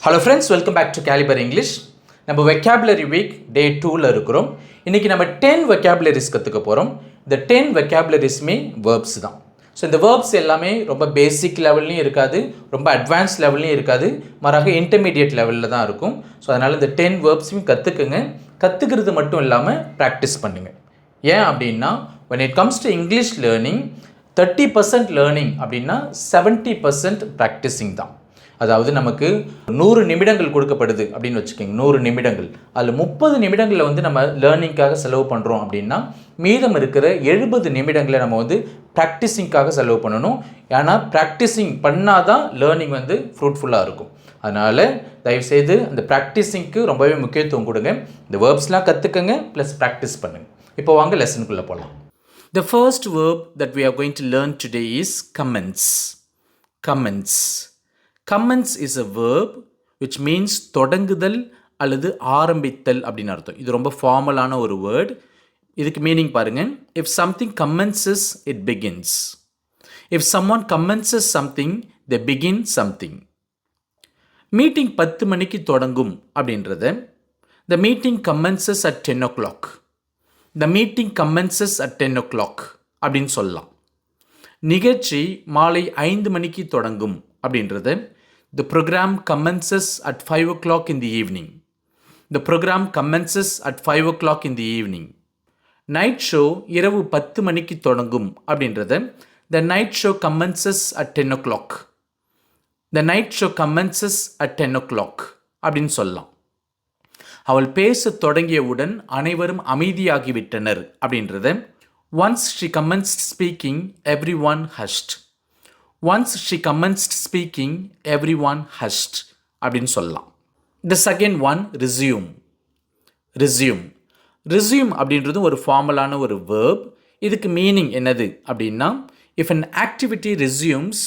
Hello friends, welcome back to Caliber English. நம்ம vocabulary week day 2ல் இருக்கிறோம். இன்றைக்கி நம்ம 10 வெக்காபுலரிஸ் கற்றுக்க போகிறோம். இந்த 10 வெக்காபுலரிஸுமே வேர்ப்ஸ் தான். ஸோ இந்த வேர்ப்ஸ் எல்லாமே ரொம்ப பேசிக் லெவல்லையும் இருக்காது, ரொம்ப அட்வான்ஸ் லெவல்லையும் இருக்காது, மாறாக இன்டர்மீடியட் லெவலில் தான் இருக்கும். ஸோ அதனால் இந்த 10 வேர்ப்ஸையும் கற்றுக்குங்க. கற்றுக்கிறது மட்டும் இல்லாமல் ப்ராக்டிஸ் பண்ணுங்கள். ஏன் அப்படின்னா, when it comes to English learning, 30% learning அப்படின்னா 70% ப்ராக்டிஸிங் தான். அதாவது நமக்கு 100 நிமிடங்கள் கொடுக்கப்படுது அப்படின்னு வச்சுக்கோங்க. 100 நிமிடங்கள், அதில் 30 நிமிடங்களில் வந்து நம்ம லேர்னிங்காக செலவு பண்ணுறோம் அப்படின்னா, மீதம் இருக்கிற 70 நிமிடங்களை நம்ம வந்து ப்ராக்டிஸிங்காக செலவு பண்ணணும். ஏன்னா ப்ராக்டிஸிங் பண்ணால் தான் லேர்னிங் வந்து ஃப்ரூட்ஃபுல்லாக இருக்கும். அதனால் தயவுசெய்து அந்த ப்ராக்டிஸிங்க்கு ரொம்பவே முக்கியத்துவம் கொடுங்க. இந்த வேர்ப்ஸ்லாம் கற்றுக்கங்க, ப்ளஸ் ப்ராக்டிஸ் பண்ணுங்கள். இப்போ வாங்க லெசனுக்குள்ளே போகலாம். The first verb that we are going to learn today is commence. Commence. Commence is a verb which means தொடங்குதல் அல்லது ஆரம்பித்தல் அப்படின்னு அர்த்தம். இது ரொம்ப ஃபார்மலான ஒரு வேர்ட். இதுக்கு மீனிங் பாருங்க. If something commences, it begins. If someone commences something, they begin something. Meeting 10 மணிக்கு தொடங்கும் அப்படின்றத the meeting commences at 10 o'clock. The meeting commences at 10 o'clock அப்படின்னு சொல்லலாம். நிகழ்ச்சி மாலை 5 மணிக்கு தொடங்கும் அப்படின்றத the program commences at 5 o'clock in the evening. The program commences at 5 o'clock in the evening. Night show இரவு 10 மணிக்கு தொடங்கும் அப்படின்றத the night show commences at 10 o'clock. The night show commences at 10 o'clock அப்படின்னு சொல்லலாம். அவள் பேச தொடங்கியவுடன் அனைவரும் அமைதியாகிவிட்டனர் அப்படின்றத once she commenced speaking, everyone hushed. Once she commenced speaking, everyone hushed அப்படின்னு சொல்லலாம். The second one, resume. Resume. Resume அப்படின்றது ஒரு ஃபார்மலான ஒரு verb. இதுக்கு மீனிங் என்னது அப்படின்னா, if an activity resumes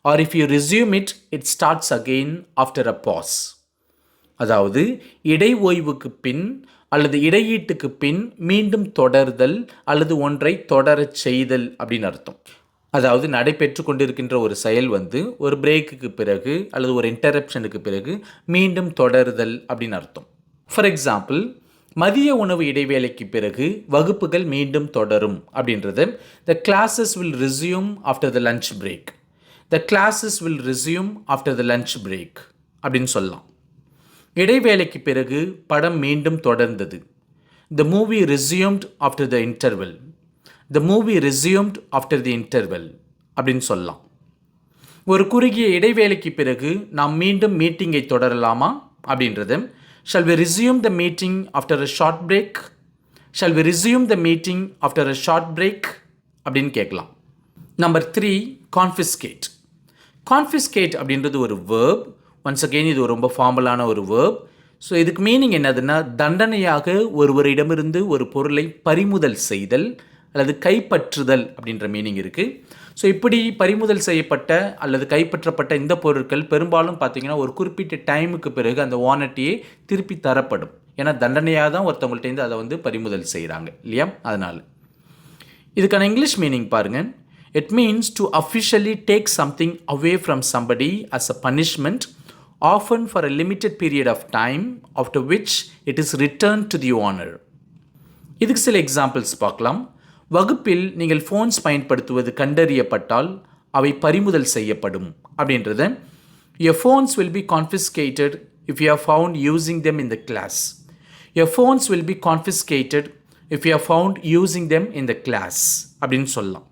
or if you resume it, it starts again after a pause. அதாவது இடை ஓய்வுக்கு பின் அல்லது இடையீட்டுக்கு பின் மீண்டும் தொடர்தல் அல்லது ஒன்றை தொடரச் செய்தல் அப்படின்னு அர்த்தம். அதாவது நடைபெற்று கொண்டிருக்கின்ற ஒரு செயல் வந்து ஒரு பிரேக்குக்கு பிறகு அல்லது ஒரு இன்டரப்ஷனுக்கு பிறகு மீண்டும் தொடருதல் அப்படின்னு அர்த்தம். ஃபார் எக்ஸாம்பிள், மதிய உணவு இடைவேளைக்கு பிறகு வகுப்புகள் மீண்டும் தொடரும் அப்படின்றது the classes will resume after the lunch break. The classes will resume after the lunch break அப்படின்னு சொல்லலாம். இடைவேளைக்கு பிறகு படம் மீண்டும் தொடர்ந்தது. The movie resumed after the interval. The movie resumed after the interval அப்படின்னு சொல்லலாம். ஒரு குறுகிய இடைவேளைக்கு பிறகு நாம் மீண்டும் மீட்டிங்கை தொடரலாமா அப்படின்றது shall we resume the meeting after a short break? Shall we resume the meeting after a short break அப்படின்னு கேட்கலாம். Number 3, confiscate. Confiscate அப்படின்றது ஒரு verb. ஒன்ஸ் அகெயின் இது ரொம்ப ஃபார்மலான ஒரு வேர்ப். ஸோ இதுக்கு மீனிங் என்னதுன்னா, தண்டனையாக ஒருவரிடமிருந்து ஒரு பொருளை பறிமுதல் செய்தல் அல்லது கைப்பற்றுதல் அப்படின்ற மீனிங் இருக்குது. ஸோ இப்படி பறிமுதல் செய்யப்பட்ட அல்லது கைப்பற்றப்பட்ட இந்த பொருட்கள் பெரும்பாலும் பார்த்திங்கன்னா ஒரு குறிப்பிட்ட டைமுக்கு பிறகு அந்த ஓனர்ட்டியே திருப்பி தரப்படும். ஏன்னா தண்டனையாக தான் ஒருத்தவங்கள்ட்டேருந்து அதை வந்து பறிமுதல் செய்கிறாங்க இல்லையா? அதனால் இதுக்கான இங்கிலீஷ் மீனிங் பாருங்கள். It means to officially take something away from somebody as a punishment, often for a limited period of time, after which it is returned to the owner. இதுக்கு சில எக்ஸாம்பிள்ஸ் பார்க்கலாம். வகுப்பில் நீங்கள் ஃபோன்ஸ் பயன்படுத்துவது கண்டறியப்பட்டால் அவை பறிமுதல் செய்யப்படும் அப்படின்றத your phones will be confiscated if you are found using them in the class. Your phones will be confiscated if you are found using them in the class அப்படின்னு சொல்லலாம்.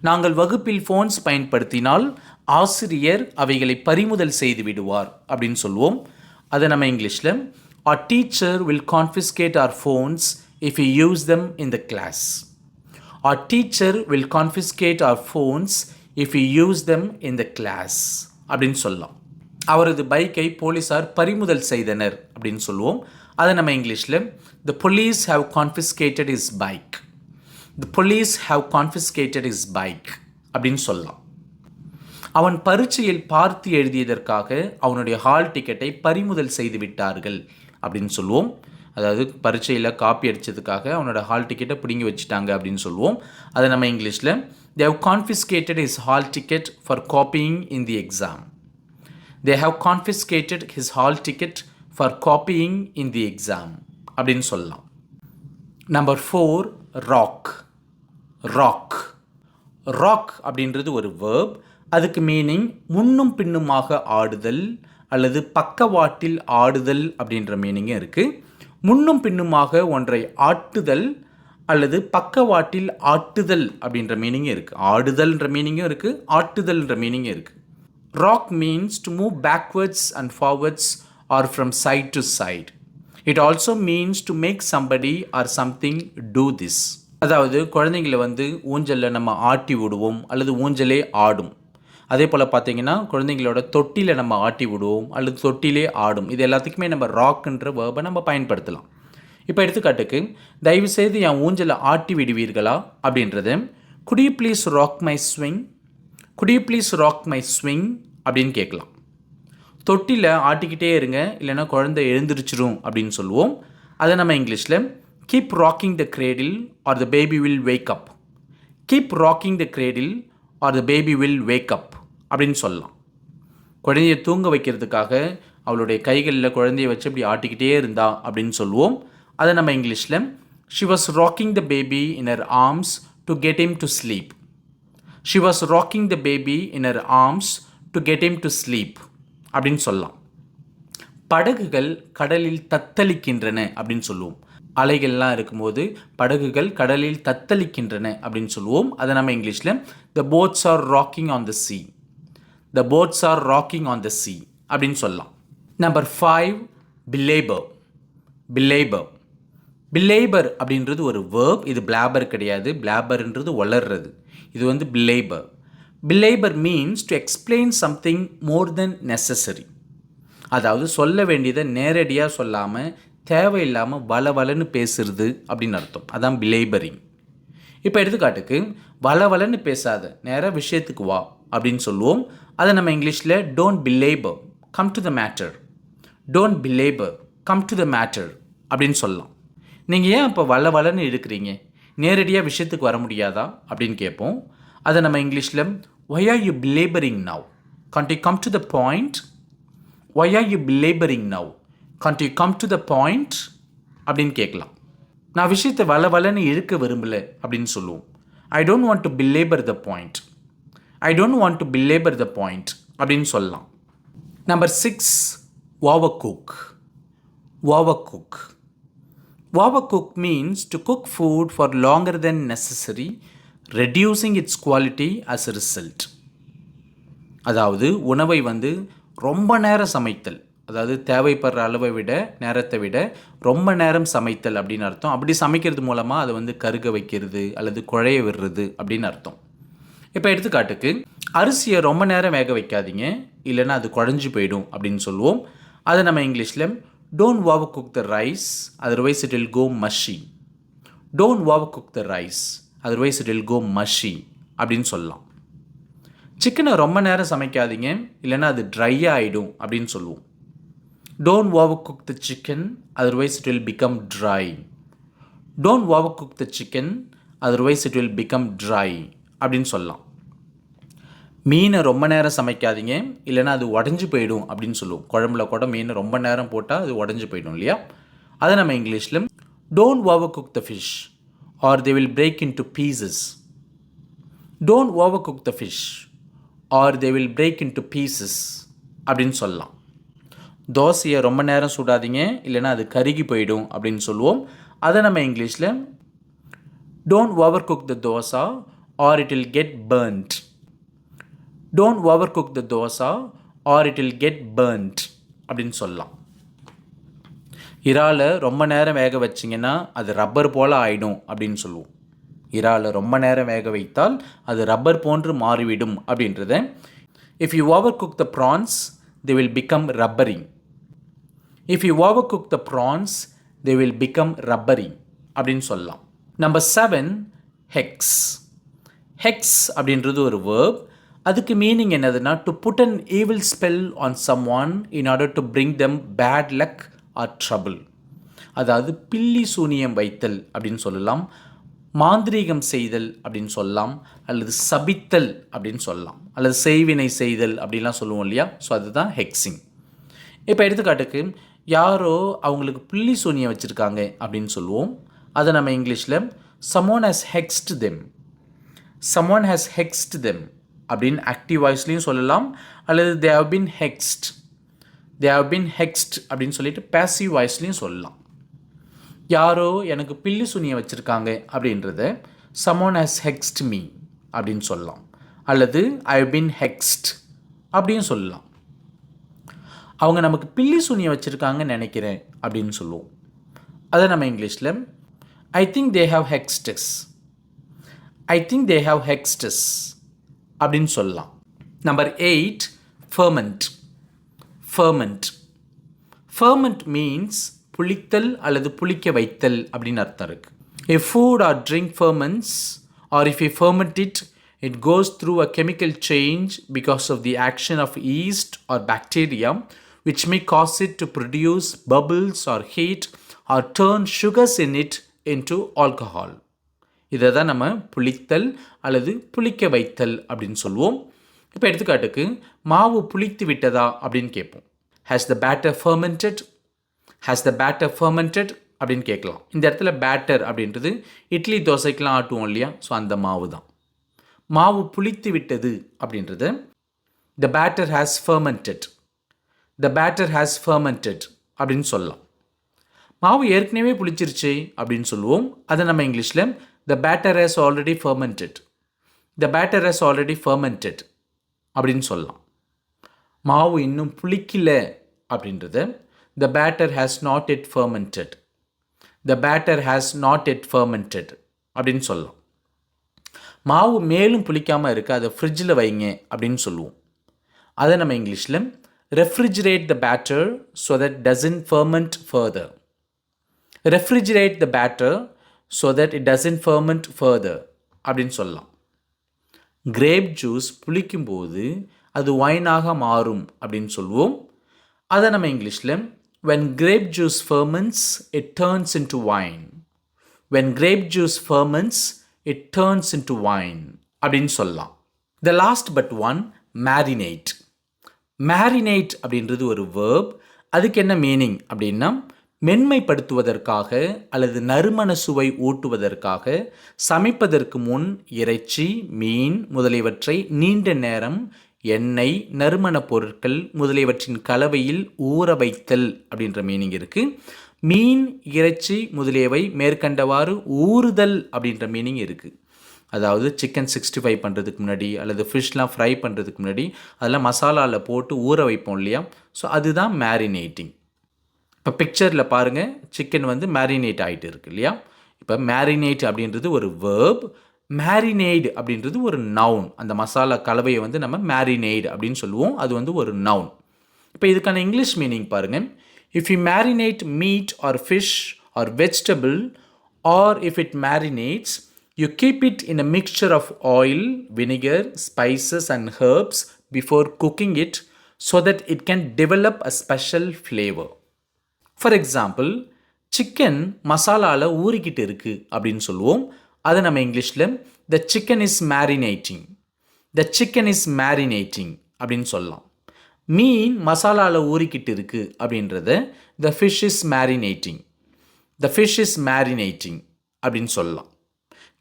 நாங்கள் வகுப்பில் ஃபோன்ஸ் பயன்படுத்தினால் ஆசிரியர் அவைகளை பறிமுதல் செய்து விடுவார் அப்படின்னு சொல்லுவோம். அதை நம்ம இங்கிலீஷில் our teacher will confiscate our phones if we use them in the class. Our teacher will confiscate our phones if we use them in the class அப்படின்னு சொல்லலாம். அவரது பைக்கை போலீஸார் பறிமுதல் செய்தனர் அப்படின்னு சொல்லுவோம். அதை நம்ம இங்கிலீஷில் the police have confiscated his bike. The police have confiscated his bike அப்படின்னு சொல்லலாம். அவன் பரீட்சையில் பார்த்து எழுதியதற்காக அவனுடைய ஹால் டிக்கெட்டை பறிமுதல் செய்து விட்டார்கள் அப்படின்னு சொல்லுவோம். அதாவது பரீட்சையில் காப்பி அடித்ததுக்காக அவனோட ஹால் டிக்கெட்டை பிடுங்கி வச்சுட்டாங்க அப்படின்னு சொல்லுவோம். அதை நம்ம இங்கிலீஷில் They have confiscated his hall ticket for copying in the exam. They have confiscated his hall ticket for copying in the exam. அப்படின்னு சொல்லலாம். Number 4, rock. Rock. Rock அப்படின்றது ஒரு verb. அதுக்கு மீனிங் முன்னும் பின்னுமாக ஆடுதல் அல்லது பக்கவாட்டில் ஆடுதல் அப்படின்ற மீனிங்கும் இருக்குது. முன்னும் பின்னுமாக ஒன்றை ஆட்டுதல் அல்லது பக்கவாட்டில் ஆட்டுதல் அப்படின்ற மீனிங்கும் இருக்குது. ஆடுதல்ன்ற மீனிங்கும் இருக்குது, ஆட்டுதல்ன்ற மீனிங்கும் இருக்குது. Rock means to move backwards and forwards or from side to side. It also means to make somebody or something do this. அதாவது குழந்தைங்களை ஊஞ்சலில் நம்ம ஆட்டி விடுவோம் அல்லது ஊஞ்சலே ஆடும். அதே போல் பார்த்தீங்கன்னா குழந்தைங்களோட தொட்டியில் நம்ம ஆட்டி விடுவோம் அல்லது தொட்டிலே ஆடும். இது எல்லாத்துக்குமே நம்ம ராக்குன்ற வேர்பை நம்ம பயன்படுத்தலாம். இப்போ எடுத்துக்காட்டுக்கு தயவுசெய்து என் ஊஞ்சலை ஆட்டி விடுவீர்களா அப்படின்றது good you please rock my swing, good you please rock my swing அப்படின்னு கேட்கலாம். தொட்டியில் ஆட்டிக்கிட்டே இருங்க, இல்லைனா குழந்தை எழுந்திரிச்சிரும் அப்படின்னு சொல்லுவோம். அதை நம்ம இங்கிலீஷில் keep rocking the cradle or the baby will wake up. Keep rocking the cradle or the baby will wake up அப்படின்னு சொல்லலாம். குழந்தையை தூங்க வைக்கிறதுக்காக அவளுடைய கைகளில் குழந்தையை வச்சு அப்படி ஆட்டிக்கிட்டே இருந்தா அப்படின்னு சொல்லுவோம். அதை நம்ம இங்கிலீஷில் she was rocking the baby in her arms to get him to sleep. She was rocking the baby in her arms to get him to sleep அப்படின்னு சொல்லலாம். படகுகள் கடலில் தத்தளிக்கின்றன அப்படின்னு சொல்லுவோம். அலைகள்லாம் இருக்கும்போது படகுகள் கடலில் தத்தளிக்கின்றன அப்படின்னு சொல்லுவோம். அதை நம்ம இங்கிலீஷில் the boats are rocking on the sea. The boats are rocking on the sea அப்படின்னு சொல்லலாம். நம்பர் 5, பிலேபர். பிலேபர். பிலேபர் அப்படின்றது ஒரு வேர்ப். இது பிளாபர் கிடையாது. பிளாபர்ன்றது வளர்றது. இது blabber. Blabber means to explain something more than necessary. அதாவது சொல்ல வேண்டியதை நேரடியாக சொல்லாமல் தேவையில்லாமல் வளவலன்னு பேசுறது அப்படின்னு அர்த்தம். அதான் பிலேபரிங். இப்போ எடுத்துக்காட்டுக்கு வளவலன்னு பேசாத, நேராக விஷயத்துக்கு வா அப்படின்னு சொல்லுவோம். அதை நம்ம இங்கிலீஷில் don't blabber, come to the matter. Don't blabber, come to the matter அப்படின்னு சொல்லலாம். நீங்கள் ஏன் இப்போ வளவலன்னு இருக்கிறீங்க, நேரடியாக விஷயத்துக்கு வர முடியாதா அப்படின்னு கேட்போம். அதை நம்ம இங்கிலீஷில் why are you belaboring now? Can't you come to the point? Why are you belaboring now? Can't you come to the point? அப்படின்னு கேட்கலாம். நான் விஷயத்தை வளவலன்னு இழுக்க விரும்பலை அப்படின்னு சொல்லுவோம். I don't want to belabor the point. I don't want to belabor the point அப்படின்னு சொல்லலாம். Number 6, overcook. Overcook. Overcook means to cook food for longer than necessary, reducing its quality as a result. அதாவது உணவை ரொம்ப நேரம் சமைத்தல், அதாவது தேவைப்படுற அளவை விட நேரத்தை விட ரொம்ப நேரம் சமைத்தல் அப்படின்னு அர்த்தம். அப்படி சமைக்கிறது மூலமாக அதை கருக வைக்கிறது அல்லது குழைய விடுறது அப்படின்னு அர்த்தம். இப்போ எடுத்துக்காட்டுக்கு அரிசியை ரொம்ப நேரம் வேக வைக்காதீங்க, இல்லைன்னா அது குழஞ்சி போயிடும் அப்படின்னு சொல்லுவோம். அதை நம்ம இங்கிலீஷில் don't overcook the rice, otherwise it will go mushy. Don't overcook the rice, otherwise it will go mushy அப்படின்னு சொல்லலாம். சிக்கனை ரொம்ப நேரம் சமைக்காதீங்க, இல்லைன்னா அது ட்ரையாக ஆகிடும் அப்படின்னு சொல்லுவோம். Don't overcook the chicken, otherwise it will become dry. Don't overcook the chicken, otherwise it will become dry அப்படின்னு சொல்லலாம். மீனை ரொம்ப நேரம் சமைக்காதீங்க, இல்லைன்னா அது உடஞ்சி போயிடும் அப்படின்னு சொல்லுவோம். குழம்புல கூட மீனை ரொம்ப நேரம் போட்டால் அது உடஞ்சி போயிடும் இல்லையா. அதை நம்ம இங்கிலீஷில் don't overcook the fish or they will break into pieces. Don't overcook the fish or they will break into pieces அப்படின்னு சொல்லலாம். தோசையை ரொம்ப நேரம் சுடாதீங்க, இல்லைன்னா அது கருகி போயிடும் அப்படின்னு சொல்லுவோம். அதை நம்ம இங்கிலீஷில் don't overcook the dosa or it will get burnt. Don't overcook the dosa or it will get burnt அப்படின்னு சொல்லலாம். இறாலை ரொம்ப நேரம் வேக வச்சிங்கன்னா அது ரப்பர் போல் ஆகிடும் அப்படின்னு சொல்லுவோம். இறாலை ரொம்ப நேரம் வேக வைத்தால் அது ரப்பர் போன்று மாறிவிடும் அப்படின்றத. If you overcook the prawns, they will become rubbery. If you overcook the prawns, they will become rubbery அப்படின்னு சொல்லலாம். Number 7, hex. hex அப்படின்றது ஒரு verb. அதுக்கு மீனிங் என்னதுன்னா to put an evil spell on someone in order to bring them bad luck or trouble. அதாவது பில்லி சூனியம் வைத்தல் அப்படின்னு சொல்லலாம். மாந்திரீகம் செய்தல் அப்படின்னு சொல்லலாம், அல்லது சபித்தல் அப்படின்னு சொல்லலாம், அல்லது செய்வினை செய்தல் அப்படின்லாம் சொல்லுவோம் இல்லையா. ஸோ அதுதான் ஹெக்ஸிங். இப்போ எடுத்துக்காட்டுக்கு யாரோ அவங்களுக்கு புள்ளி சூனியம் வச்சுருக்காங்க அப்படின்னு சொல்லுவோம். அதை நம்ம இங்கிலீஷில் someone has hexed them, someone has hexed them அப்படின்னு ஆக்டிவ் வாய்ஸ்லேயும் சொல்லலாம், அல்லது they have been hexed, they have been hexed அப்படின்னு சொல்லிட்டு பேசிவ் வாய்ஸ்லேயும் சொல்லலாம். யாரோ எனக்கு பில்லி சூனியம் வச்சுருக்காங்க அப்படின்றத someone has hexed me அப்படின்னு சொல்லலாம், அல்லது I have been hexed அப்படின்னு சொல்லலாம். அவங்க நமக்கு பில்லி சூனியம் வச்சுருக்காங்கன்னு நினைக்கிறேன் அப்படின்னு சொல்லுவோம். அதை நம்ம இங்கிலீஷில் I think they have hexed us, I think they have hexed us அப்படின்னு சொல்லலாம். Number 8, ferment. ferment ferment means புளித்தல் அல்லது புளிக்க வைத்தல் அப்படின்னு அர்த்தம் இருக்குது. A food or drink ferments, or if you ferment it, it goes through a chemical change because of the action of yeast or bacteria, which may cause it to produce bubbles or heat or turn sugars in it into alcohol. இதை தான் நம்ம புளித்தல் அல்லது புளிக்க வைத்தல் அப்படின்னு சொல்லுவோம். இப்போ எடுத்துக்காட்டுக்கு மாவு புளித்து விட்டதா அப்படின்னு கேட்போம். Has the batter fermented? Has the batter fermented அப்படின்னு கேட்கலாம். இந்த இடத்துல பேட்டர் அப்படின்றது இட்லி தோசைக்கெலாம் ஆட்டுவோம் இல்லையா, ஸோ அந்த மாவு தான். மாவு புளித்து விட்டது அப்படின்றது the batter has fermented, the batter has fermented அப்படின்னு சொல்லலாம். மாவு ஏற்கனவே புளிச்சிருச்சு அப்படின்னு சொல்லுவோம். அதை நம்ம இங்கிலீஷில் the batter has already fermented, the batter has already fermented அப்படின்னு சொல்லலாம். மாவு இன்னும் புளிக்கல அப்படின்றது the batter has not yet fermented, the batter has not yet fermented அப்படின்னு சொல்லலாம். மாவு மேலும் புளிக்காமல் இருக்குது, அதை ஃப்ரிட்ஜில் வைங்க அப்படின்னு சொல்லுவோம். அதை நம்ம இங்கிலீஷில் refrigerate the batter so that doesn't ferment further, refrigerate the batter so that it doesn't ferment further அப்படின்னு சொல்லலாம். கிரேப் ஜூஸ் புளிக்கும்போது அது ஒயினாக மாறும் அப்படின்னு சொல்லுவோம். அதை நம்ம இங்கிலீஷில் when grape juice ferments it turns into wine, when grape juice ferments it turns into wine அப்படின்னு சொல்லலாம். the last but one, marinate. marinate அப்படின்றது ஒரு verb. அதுக்கு என்ன மீனிங் அப்படின்னா மென்மைப்படுத்துவதற்காக அல்லது நறுமண சுவை ஊட்டுவதற்காக சமைப்பதற்கு முன் இறைச்சி, மீன் முதலியவற்றை நீண்ட நேரம் எண்ணெய், நறுமணப் பொருட்கள் முதலியவற்றின் கலவையில் ஊற வைத்தல் அப்படின்ற மீனிங் இருக்குது. மீன், இறைச்சி முதலியவை மேற்கண்டவாறு ஊறுதல் அப்படின்ற மீனிங் இருக்குது. அதாவது சிக்கன் 65 பண்ணுறதுக்கு முன்னாடி அல்லது ஃபிஷ்லாம் ஃப்ரை பண்ணுறதுக்கு முன்னாடி அதெல்லாம் மசாலாவில் போட்டு ஊற வைப்போம் இல்லையா, ஸோ அதுதான் மேரினேட்டிங். இப்போ பிக்சரில் பாருங்கள், சிக்கன் வந்து மேரினேட் ஆகிட்டு இருக்கு இல்லையா. இப்போ மேரினேட் அப்படின்றது ஒரு வேர்ப், மேரினேட் அப்படின்றது ஒரு நவுன். அந்த மசாலா கலவையை வந்து நம்ம மேரினேட் அப்படின்னு சொல்லுவோம், அது வந்து ஒரு நவுன். இப்போ இதுக்கான இங்கிலீஷ் மீனிங் பாருங்கள். If you marinate meat or fish or vegetable, or if it marinates, you keep it in a mixture of oil, vinegar, spices and herbs before cooking it so that it can develop a special flavour. For example, chicken மசாலாவில் ஊறிக்கிட்டு இருக்குது அப்படின்னு சொல்லுவோம். அதை நம்ம இங்கிலீஷில் the chicken is marinating, the chicken is marinating அப்படின்னு சொல்லலாம். மீன் மசாலாவில் ஊறிக்கிட்டு இருக்குது அப்படின்றத the fish is marinating, the fish is marinating அப்படின்னு சொல்லலாம்.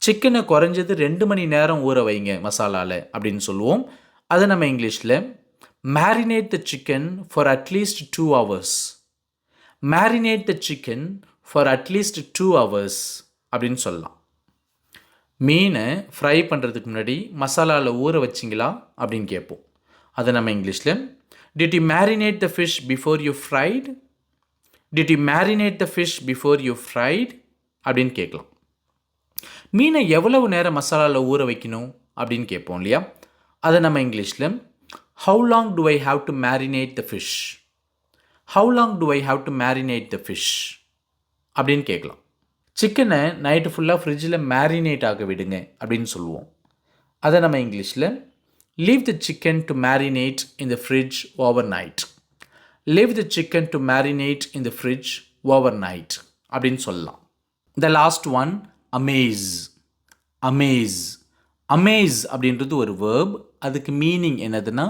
சிக்கனை குறைஞ்சது 2 மணி நேரம் ஊற வைங்க மசாலாவில் அப்படின்னு சொல்லுவோம். அதை நம்ம இங்கிலீஷில் marinate the chicken for at least 2 hours, marinate the chicken for at least 2 hours அப்படின்னு சொல்லலாம். மீனை ஃப்ரை பண்ணுறதுக்கு முன்னாடி மசாலாவில் ஊற வச்சிங்களா அப்படின்னு கேட்போம். அதை நம்ம இங்கிலீஷில் did you marinate the fish before you fried, did you marinate the fish before you fried அப்படின்னு கேட்கலாம். மீனை எவ்வளவு நேரம் மசாலாவில் ஊற வைக்கணும் அப்படின்னு கேட்போம் இல்லையா. அதை நம்ம இங்கிலீஷில் how long do I have to marinate the fish, how long do I have to marinate the fish அப்படின்னு கேட்கலாம். சிக்கனை நைட்டு ஃபுல்லாக ஃப்ரிட்ஜில் மேரினேட் ஆக விடுங்க அப்படின்னு சொல்லுவோம். அதை நம்ம இங்கிலீஷில் leave the chicken to marinate in the fridge overnight, leave the chicken to marinate in the fridge overnight அப்படின்னு சொல்லலாம். The last one, amaze. Amaze. Amaze அப்படின்றது ஒரு வேர்ப். அதுக்கு மீனிங் என்னதுன்னா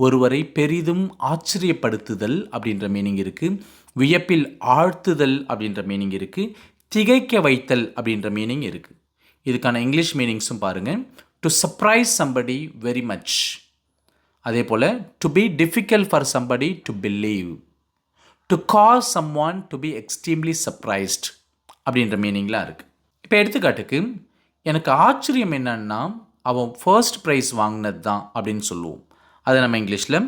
ஒருவரை பெரிதும் ஆச்சரியப்படுத்துதல் அப்படின்ற மீனிங் இருக்குது. வியப்பில் ஆழ்த்துதல் அப்படின்ற மீனிங் இருக்குது. திகைக்க வைத்தல் அப்படின்ற மீனிங் இருக்குது. இதுக்கான இங்கிலீஷ் மீனிங்ஸும் பாருங்கள். To surprise somebody very much. அதே போல் to be difficult for somebody to believe. To cause someone to be extremely surprised அப்படின்ற மீனிங்லாம் இருக்குது. இப்போ எடுத்துக்காட்டுக்கு எனக்கு ஆச்சரியம் என்னன்னா அவன் ஃபர்ஸ்ட் ப்ரைஸ் வாங்கினது தான் அப்படின்னு சொல்லுவோம். அதை நம்ம இங்கிலீஷில்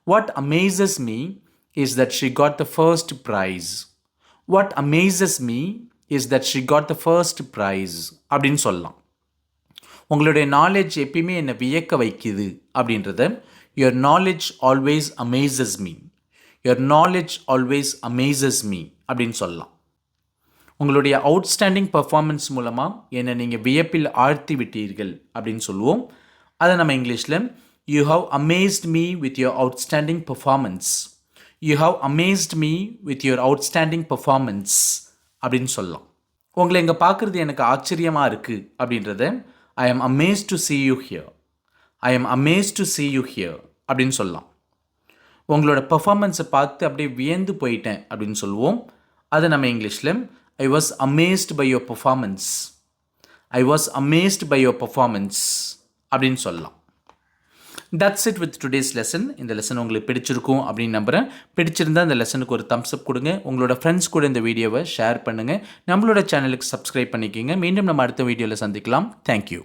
what amazes me is that she got the first prize. What amazes me is that she got the first prize அப்படின்னு சொல்லலாம். உங்களுடைய நாலேஜ் எப்பயுமே என்னை வியக்க வைக்குது அப்படின்றத your knowledge always amazes me. Your knowledge always amazes me அப்படின்னு சொல்லலாம். உங்களுடைய அவுட்ஸ்டாண்டிங் பர்ஃபார்மன்ஸ் மூலமாக என்னை நீங்கள் வியப்பில் ஆழ்த்தி விட்டீர்கள் அப்படின்னு சொல்லுவோம். அதை நம்ம இங்கிலீஷில் you have amazed me with your outstanding performance. You have amazed me with your outstanding performance அப்படின்னு சொல்லலாம். உங்களை இங்கே பார்க்குறது எனக்கு ஆச்சரியமாக இருக்குது அப்படின்றத I am amazed to see you here. I am amazed to see you here அப்படின்னு சொல்லலாம். உங்களோட பர்ஃபார்மன்ஸை பார்த்து அப்படியே வியந்து போயிட்டேன் அப்படின்னு சொல்லுவோம். அதை நம்ம இங்கிலீஷில் I was amazed by your performance. I was amazed by your performance அப்படின்னு சொல்லலாம். That's it with today's lesson. இந்த லெசன் உங்களுக்கு பிடிச்சிருக்கும் அப்படின்னு நம்புகிறேன். பிடிச்சிருந்தால் இந்த லெசனுக்கு ஒரு தம்ஸ் அப் கொடுங்க. உங்களோட ஃப்ரெண்ட்ஸ் கூட இந்த வீடியோவை ஷேர் பண்ணுங்கள். நம்மளோட சேனலுக்கு சப்ஸ்கிரைப் பண்ணிக்கோங்க. மீண்டும் நம்ம அடுத்த வீடியோவில் சந்திக்கலாம். தேங்க்யூ.